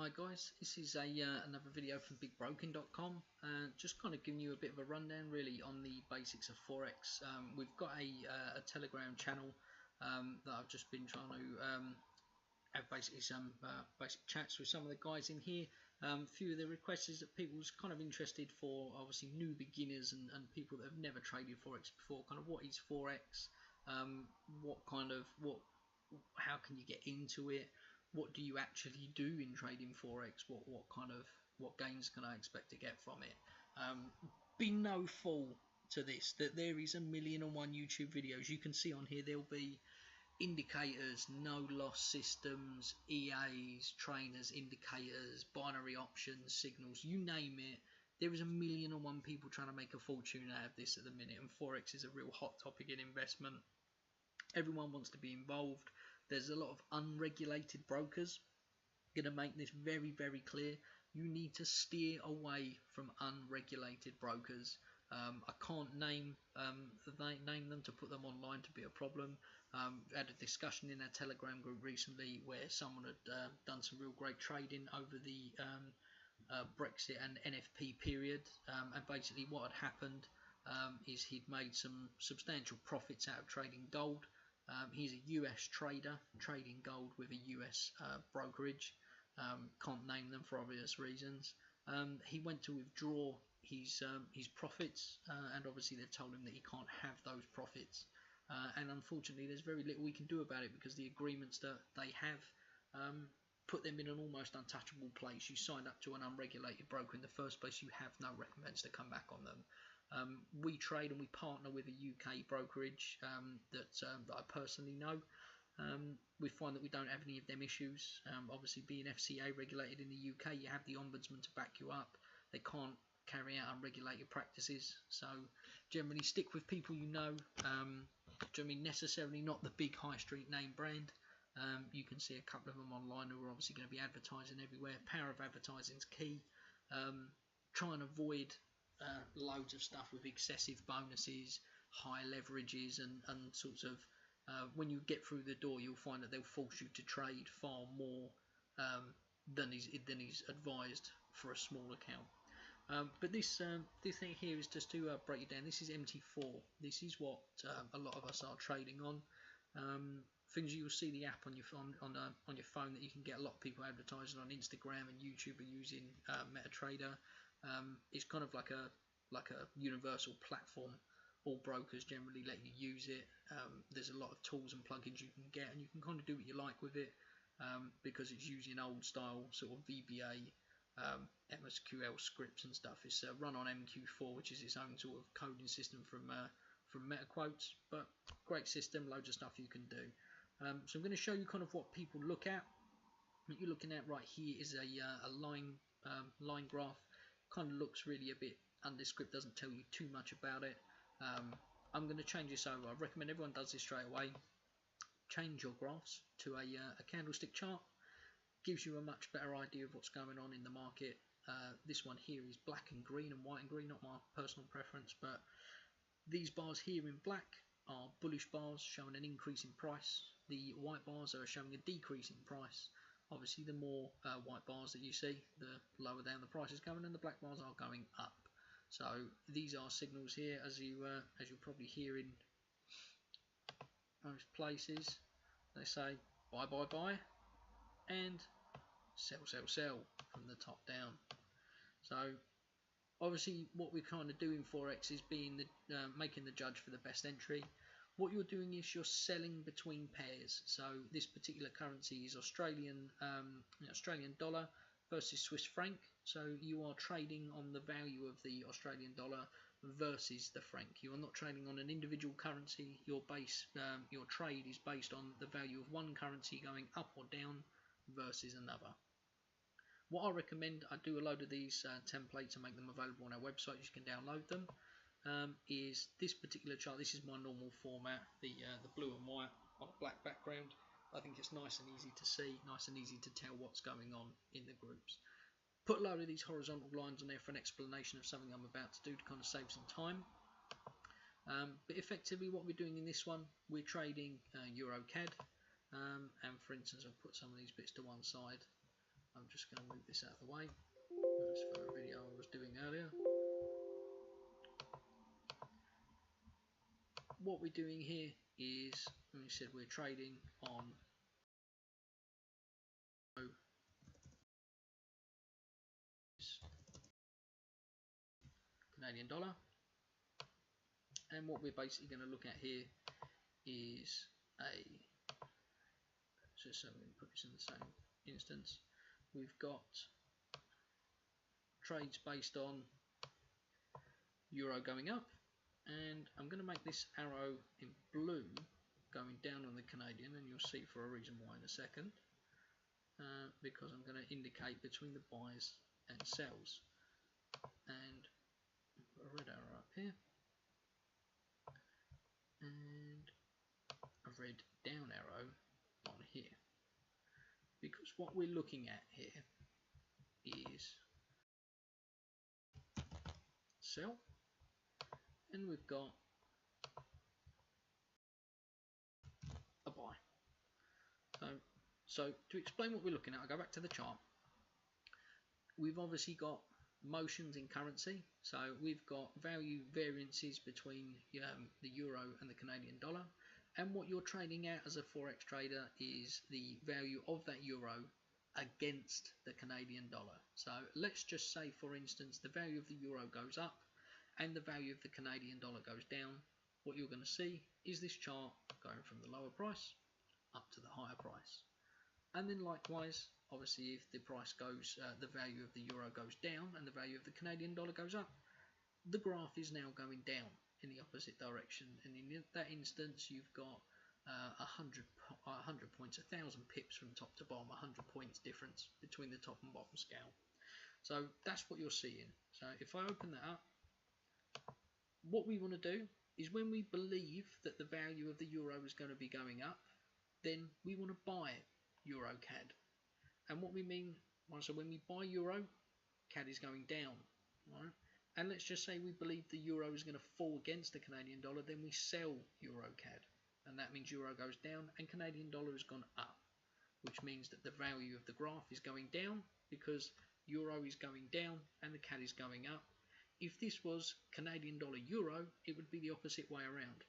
Hi guys, this is another video from bigbroken.com. Just kind of giving you a bit of a rundown really on the basics of Forex. We've got a Telegram channel that I've just been trying to have basically some basic chats with some of the guys in here. A few of the requests is that people was kind of interested for obviously new beginners and people that have never traded Forex before, kind of what is Forex, how can you get into it, what do you actually do in trading Forex, what gains can I expect to get from it. Be no fool to this, that there is 1,000,001 YouTube videos. You can see on here there'll be indicators, no loss systems, EAs, trainers, indicators, binary options, signals, you name it. There is 1,000,001 people trying to make a fortune out of this at the minute, and Forex is a real hot topic in investment. Everyone wants to be involved. There's a lot of unregulated brokers. I'm going to make this very, very clear. You need to steer away from unregulated brokers. I can't name them to put them online to be a problem. Had a discussion in our Telegram group recently where someone had done some real great trading over the Brexit and NFP period, and basically what had happened is he'd made some substantial profits out of trading gold. He's a US trader trading gold with a US brokerage. Can't name them for obvious reasons. He went to withdraw his profits, and obviously they've told him that he can't have those profits. And unfortunately, there's very little we can do about it because the agreements that they have put them in an almost untouchable place. You signed up to an unregulated broker in the first place. You have no recompense to come back on them. We trade and we partner with a UK brokerage that I personally know. We find that we don't have any of them issues. Obviously, being FCA regulated in the UK, you have the ombudsman to back you up. They can't carry out unregulated practices. So generally stick with people you know. Do I mean necessarily not the big high street name brand. You can see a couple of them online who are obviously going to be advertising everywhere. Power of advertising is key. Try and avoid loads of stuff with excessive bonuses, high leverages, and sorts of when you get through the door, you'll find that they'll force you to trade far more than is advised for a small account. But this thing here is just to break it down. This is MT4. This is what a lot of us are trading on. Things you'll see the app on your phone that you can get a lot of people advertising on Instagram and YouTube are using MetaTrader. It's kind of like a universal platform. All brokers generally let you use it. There's a lot of tools and plugins you can get, and you can kind of do what you like with it because it's using old style sort of VBA MSQL scripts and stuff. It's run on MQ4, which is its own sort of coding system from MetaQuotes, but great system, loads of stuff you can do. So I'm going to show you kind of what people look at. What you're looking at right here is a line graph. Kind of looks really a bit undescript, doesn't tell you too much about it. I'm going to change this over. I recommend everyone does this straight away. Change your graphs to a candlestick chart. Gives you a much better idea of what's going on in the market. This one here is black and green and white and green, not my personal preference, but these bars here in black are bullish bars showing an increase in price. The white bars are showing a decrease in price. Obviously, the more white bars that you see, the lower down the price is going, and the black bars are going up. So these are signals here, as you'll probably hear in most places. They say buy, buy, buy, and sell, sell, sell from the top down. So obviously, what we're kind of doing Forex is being making the judge for the best entry. What you're doing is you're selling between pairs. So this particular currency is Australian dollar versus Swiss franc. So you are trading on the value of the Australian dollar versus the franc. You are not trading on an individual currency. Your trade is based on the value of one currency going up or down versus another. What I recommend, I do a load of these templates and make them available on our website. You can download them. Is this particular chart. This is my normal format, the blue and white on a black background. I think it's nice and easy to see, nice and easy to tell what's going on in the groups. Put a load of these horizontal lines on there for an explanation of something I'm about to do to kind of save some time. But effectively what we're doing in this one, we're trading EuroCAD, and for instance I'll put some of these bits to one side. I'm just going to move this out of the way. That's for a video I was doing earlier. What we're doing here is, we said we're trading on Canadian dollar, and what we're basically going to look at here is just so we can put this in the same instance, we've got trades based on euro going up, and I'm going to make this arrow in blue going down on the Canadian, and you'll see for a reason why in a second, because I'm going to indicate between the buys and sells, and put a red arrow up here and a red down arrow on here, because what we're looking at here is sell, and we've got a buy. So to explain what we're looking at, I'll go back to the chart. We've obviously got motions in currency, so we've got value variances between the euro and the Canadian dollar, and what you're trading at as a forex trader is the value of that euro against the Canadian dollar. So let's just say, for instance, the value of the euro goes up and the value of the Canadian dollar goes down. What you're going to see is this chart going from the lower price up to the higher price. And then likewise, obviously, if the price goes, the value of the euro goes down and the value of the Canadian dollar goes up, the graph is now going down in the opposite direction. And in that instance, you've got 100 points, 1,000 pips from top to bottom, 100 points difference between the top and bottom scale. So that's what you're seeing. So if I open that up, what we want to do is, when we believe that the value of the euro is going to be going up, then we want to buy euro CAD. And what we mean, so when we buy euro, CAD is going down, right? And let's just say we believe the euro is going to fall against the Canadian dollar, then we sell euro CAD, and that means euro goes down and Canadian dollar has gone up, which means that the value of the graph is going down because euro is going down and the CAD is going up. If this was Canadian dollar euro, it would be the opposite way around.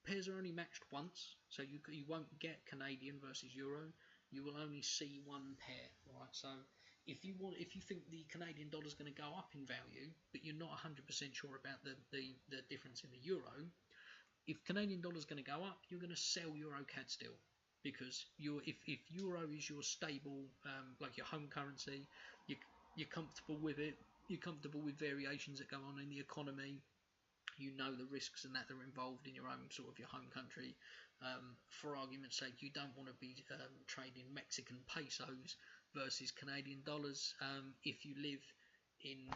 Pairs are only matched once, so you won't get Canadian versus euro. You will only see one pair, right? So if you think the Canadian dollar is going to go up in value, but you're not 100% sure about the difference in the euro, if Canadian dollar is going to go up, you're going to sell euro CAD still, because if euro is your stable, like your home currency, you're comfortable with it. You're comfortable with variations that go on in the economy. You know the risks and that are involved in your own sort of your home country. For argument's sake, you don't want to be trading Mexican pesos versus Canadian dollars. If you live in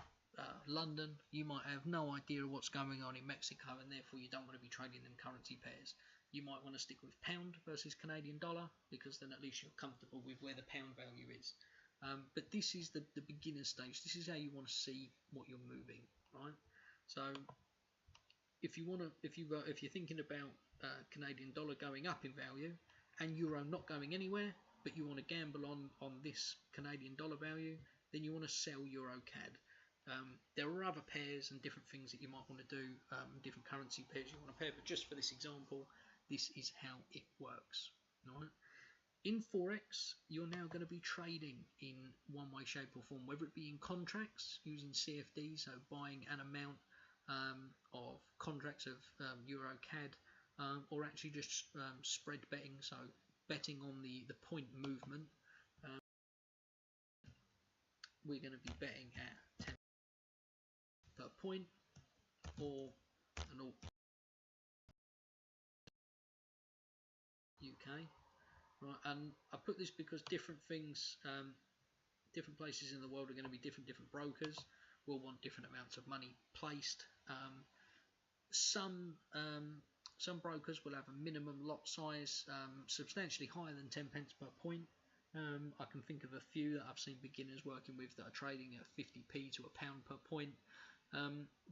London, you might have no idea what's going on in Mexico, and therefore you don't want to be trading them currency pairs. You might want to stick with pound versus Canadian dollar, because then at least you're comfortable with where the pound value is. But this is the beginner stage. This is how you want to see what you're moving, right? So if you're thinking about Canadian dollar going up in value and euro not going anywhere, but you want to gamble on this Canadian dollar value, then you want to sell euro CAD. There are other pairs and different things that you might want to do, different currency pairs you want to pair, but just for this example, this is how it works. Right? In Forex, you're now going to be trading in one way, shape or form, whether it be in contracts using CFD, so buying an amount of contracts of Euro CAD, or actually just spread betting, so betting on the point movement. We're going to be betting at 10 per point, or an all UK. Right, and I put this because different things, different places in the world are going to be different brokers will want different amounts of money placed. Some brokers will have a minimum lot size substantially higher than 10 pence per point. I can think of a few that I've seen beginners working with that are trading at 50p to £1 per point.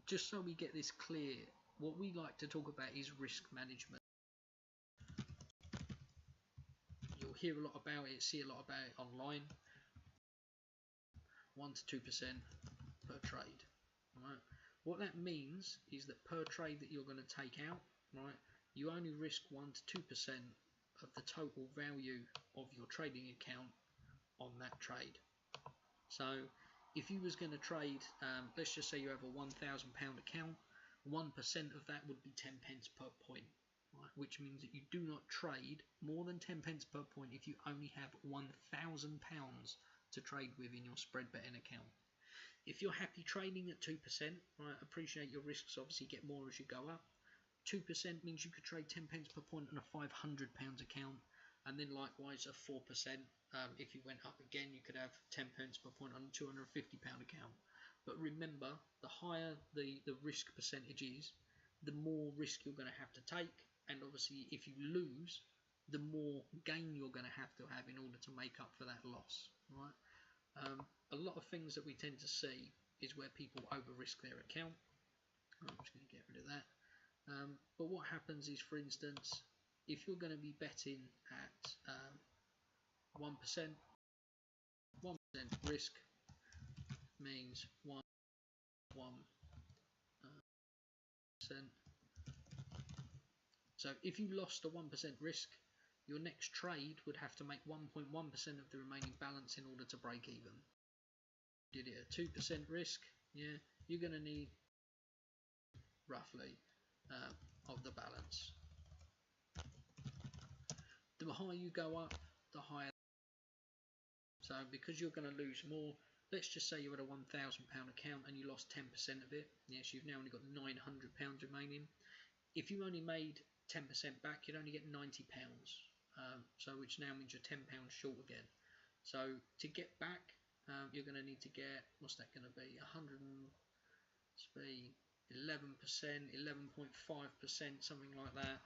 Just so we get this clear, what we like to talk about is risk management. You'll hear a lot about it, see a lot about it online. 1 to 2% per trade. Right? What that means is that per trade that you're going to take out, right, you only risk 1 to 2% of the total value of your trading account on that trade. So if you was going to trade, let's just say you have a £1,000 account, 1% of that would be 10 pence per point, right? Which means that you do not trade more than 10 pence per point if you only have £1,000 to trade with in your spread betting account. If you're happy trading at 2%, right, appreciate your risks obviously get more as you go up. 2% means you could trade 10 pence per point on a £500 account, and then likewise a 4%. If you went up again, you could have 10 pence per point on a £250 account. But remember, the higher the risk percentage is, the more risk you're going to have to take, and obviously if you lose, the more gain you're going to have in order to make up for that loss. Right? A lot of things that we tend to see is where people over risk their account. I'm just going to get rid of that. But what happens is, for instance, if you're going to be betting at 1%, 1% risk means 1%. So if you lost a 1% risk, your next trade would have to make 1.1% of the remaining balance in order to break even. Did it at 2% risk, yeah, you're going to need roughly of the balance. The higher you go up, the higher. So because you're going to lose more, let's just say you had a £1,000 account and you lost 10% of it. Yes, you've now only got £900 remaining. If you only made 10% back, you'd only get £90. So which now means you're £10 short again. So to get back, you're going to need to get, what's that going to be? 11%, 11.5%, something like that,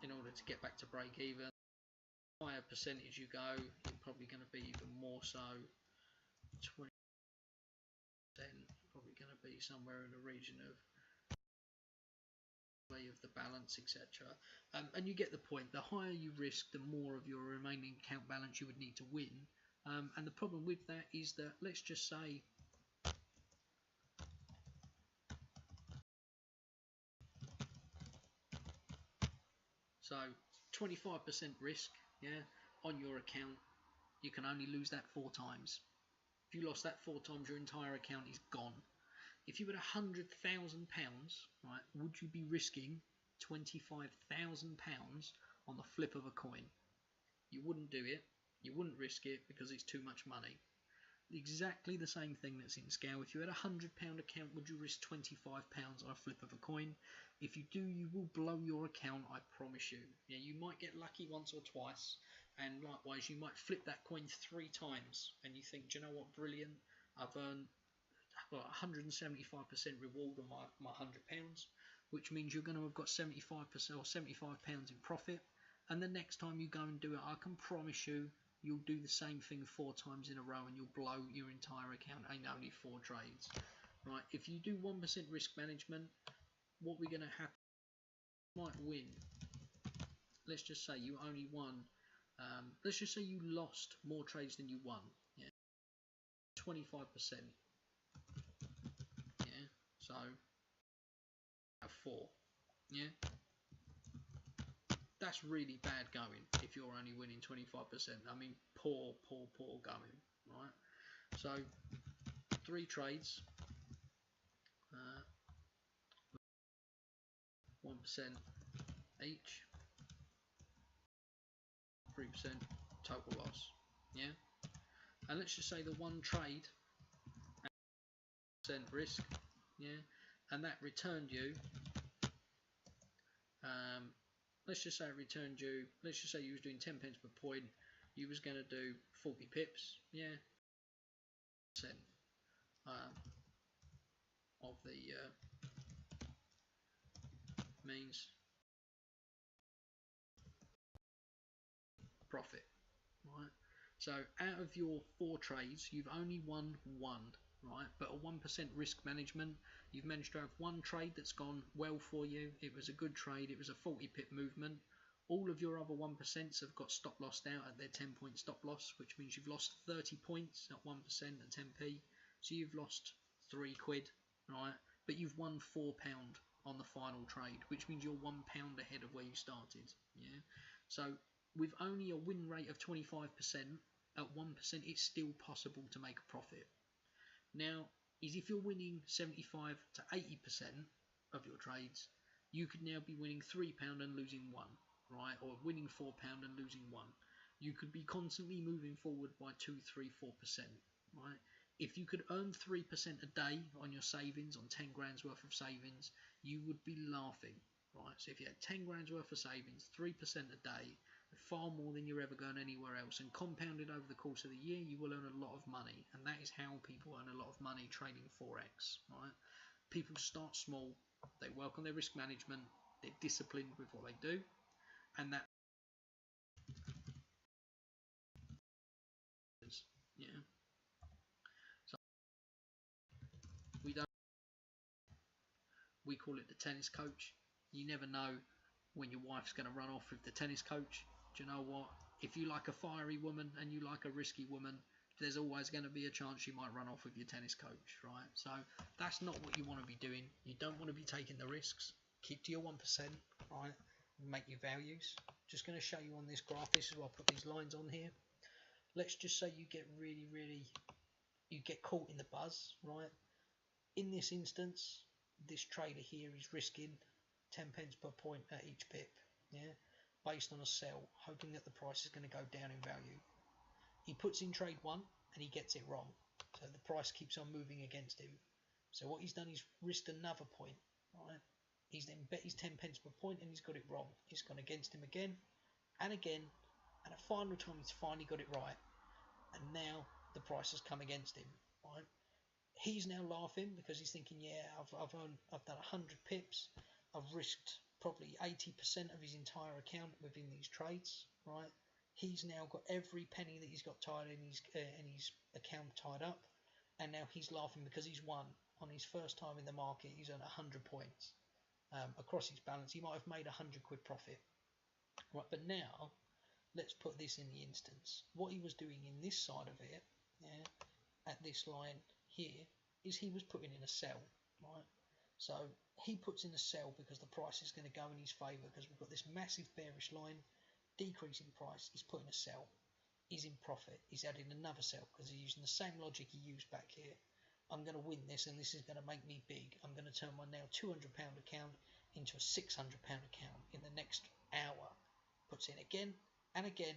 in order to get back to break even. The higher percentage you go, you're probably going to be even more so. 20%, probably going to be somewhere in the region of the balance, etc. And you get the point. The higher you risk, the more of your remaining account balance you would need to win. And the problem with that is that, let's just say, so 25% risk, yeah, on your account, you can only lose that 4 times. If you lost that 4 times, your entire account is gone. If you had £100,000, right, would you be risking £25,000 on the flip of a coin? You wouldn't do it. You wouldn't risk it because it's too much money. Exactly the same thing that's in scale. If you had a £100 account, would you risk £25 on a flip of a coin? If you do, you will blow your account, I promise you. Yeah, you might get lucky once or twice, and likewise, you might flip that coin 3 times, and you think, do you know what, brilliant, I've earned 175% reward on my £100, which means you're going to have got 75% or £75 in profit. And the next time you go and do it, I can promise you, you'll do the same thing 4 times in a row and you'll blow your entire account in only 4 trades. Right? If you do 1% risk management, what we're going to happen, you might win. Let's just say you only won. Let's just say you lost more trades than you won. Yeah, 25%. Yeah, so 4. Yeah. That's really bad going if you're only winning 25%. I mean, poor going, right? So 3 trades, 1% each, 3% total loss, yeah? And let's just say the one trade, percent risk, yeah? And that returned you, let's just say it returned you, let's just say you was doing 10 pence per point, you was going to do 40 pips, yeah? Of the means profit, right? So out of your 4 trades, you've only won 1, right? But a 1% risk management, you've managed to have 1 trade that's gone well for you. It was a good trade. It was a 40 pip movement. All of your other 1% have got stop lossed out at their 10-point stop loss, which means you've lost 30 points at 1% at 10p. So you've lost £3, right? But you've won £4 on the final trade, which means you're £1 ahead of where you started. Yeah. So with only a win rate of 25%, at 1%, it's still possible to make a profit. Now, if you're winning 75 to 80% of your trades, you could now be winning £3 and losing 1, right? Or winning £4 and losing 1. You could be constantly moving forward by 2, 3, 4%, right? If you could earn 3% a day on your savings, on 10 grand's worth of savings, you would be laughing, right? So if you had 10 grand's worth of savings, 3% a day, far more than you're ever going anywhere else, and compounded over the course of the year, you will earn a lot of money. And that is how people earn a lot of money trading Forex, right? People start small, they work on their risk management, they're disciplined with what they do, and that, yeah. So we call it the tennis coach. You never know when your wife's going to run off with the tennis coach. Do you know what? If you like a fiery woman and you like a risky woman, there's always going to be a chance you might run off with your tennis coach, right? So that's not what you want to be doing. You don't want to be taking the risks. Keep to your 1%, right? Make your values. Just going to show you on this graph. This is why I put these lines on here. Let's just say you get you get caught in the buzz, right? In this instance, this trader here is risking 10 pence per point at each pip, yeah, based on a sell, hoping that the price is going to go down in value. He puts in trade 1 and he gets it wrong, so the price keeps on moving against him. So what he's done is risked another point, right? He's then bet his 10 pence per point and he's got it wrong. It's gone against him again and again, and at final time he's finally got it right, and now the price has come against him, right? He's now laughing because he's thinking, yeah, I've done 100 pips, I've risked probably 80% of his entire account within these trades, right? He's now got every penny that he's got tied in his account tied up, and now he's laughing because he's won on his first time in the market. He's earned 100 points across his balance. He might have made £100 profit, right? But now let's put this in the instance. What he was doing in this side of it, yeah, at this line here, is he was putting in a sell, right? So he puts in a sell because the price is going to go in his favour, because we've got this massive bearish line, decreasing price. He's putting a sell. He's in profit. He's adding another sell because he's using the same logic he used back here. I'm going to win this, and this is going to make me big. I'm going to turn my now £200 account into a £600 account in the next hour. Puts in again and again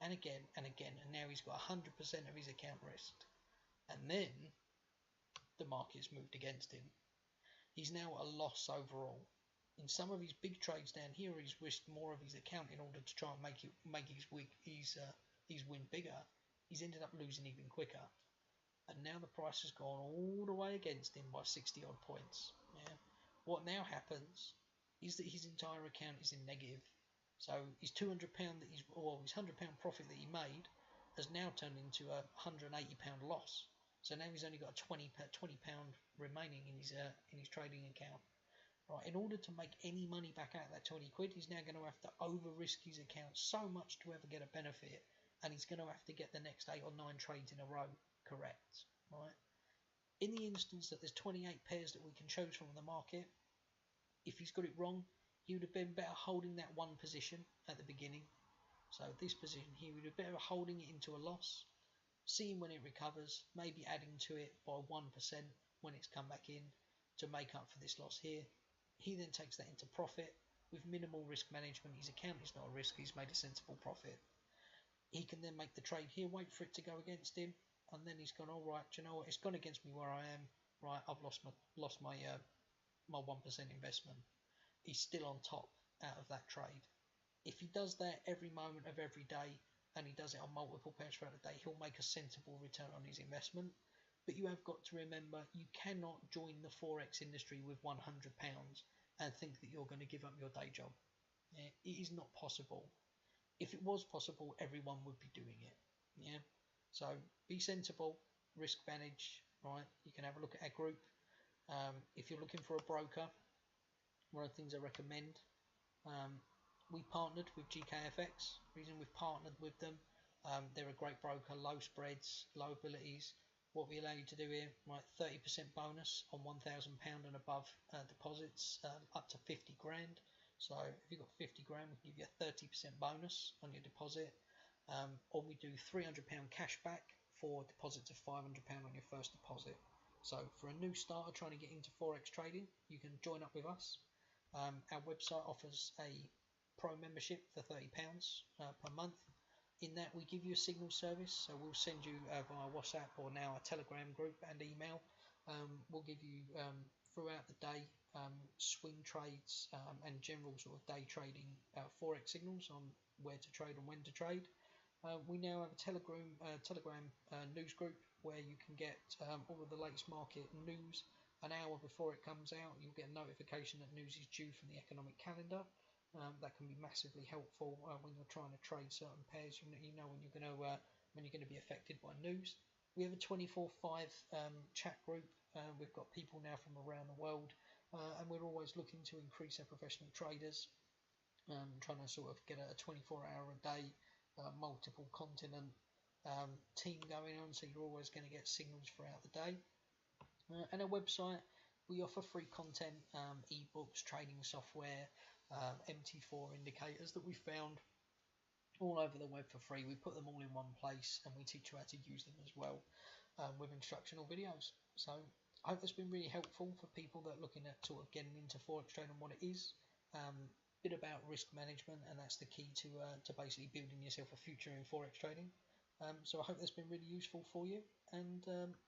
and again and again, and now he's got 100% of his account risked. And then the market's moved against him. He's now at a loss overall. In some of his big trades down here, he's risked more of his account in order to try and make his win bigger. He's ended up losing even quicker. And now the price has gone all the way against him by 60 odd points. Yeah. What now happens is that his entire account is in negative. So his £200 that his £100 profit that he made has now turned into a £180 loss. So now he's only got a £20 remaining in his trading account. Right, in order to make any money back out of that £20, he's now going to have to over risk his account so much to ever get a benefit, and he's going to have to get the next 8 or 9 trades in a row correct. Right. In the instance that there's 28 pairs that we can choose from in the market, if he's got it wrong, he would have been better holding that one position at the beginning. So this position here, he would have been better holding it into a loss, seeing when it recovers, maybe adding to it by 1% when it's come back in to make up for this loss here. He then takes that into profit with minimal risk management. His account is not a risk, he's made a sensible profit. He can then make the trade here, wait for it to go against him, and then he's gone, all right, do you know what, it's gone against me where I am, right, I've lost my 1% investment. He's still on top out of that trade. If he does that every moment of every day, and he does it on multiple pairs throughout the day, he'll make a sensible return on his investment. But you have got to remember, you cannot join the Forex industry with £100 and think that you're going to give up your day job. Yeah, it is not possible. If it was possible, everyone would be doing it. Yeah. So be sensible, risk manage. Right. You can have a look at our group. If you're looking for a broker, one of the things I recommend, we partnered with GKFX. Reason we've partnered with them, they're a great broker, low spreads, low abilities. What we allow you to do here, right, 30% bonus on £1,000 and above deposits, up to 50 grand. So if you've got 50 grand, we give you a 30% bonus on your deposit. Or we do £300 cash back for deposits of £500 on your first deposit. So for a new starter trying to get into Forex trading, you can join up with us. Our website offers a pro membership for £30 per month. In that, we give you a signal service, so we'll send you via WhatsApp or now a Telegram group and email. We'll give you throughout the day swing trades and general sort of day trading Forex signals on where to trade and when to trade. We now have a Telegram news group where you can get all of the latest market news an hour before it comes out. You'll get a notification that news is due from the economic calendar. That can be massively helpful when you're trying to trade certain pairs. You know when you're going to be affected by news. We have a 24/5 chat group. We've got people now from around the world, and we're always looking to increase our professional traders. Trying to sort of get a 24-hour a day, multiple continent team going on. So you're always going to get signals throughout the day. And our website, we offer free content, ebooks, trading software, MT4 indicators that we found all over the web for free. We put them all in one place and we teach you how to use them as well with instructional videos. So I hope that's been really helpful for people that are looking at sort of getting into Forex trading and what it is. Bit about risk management, and that's the key to basically building yourself a future in Forex trading. So I hope that's been really useful for you, and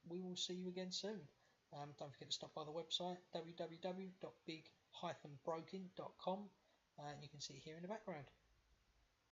we will see you again soon. Don't forget to stop by the website www.big-broking.com, and you can see it here in the background.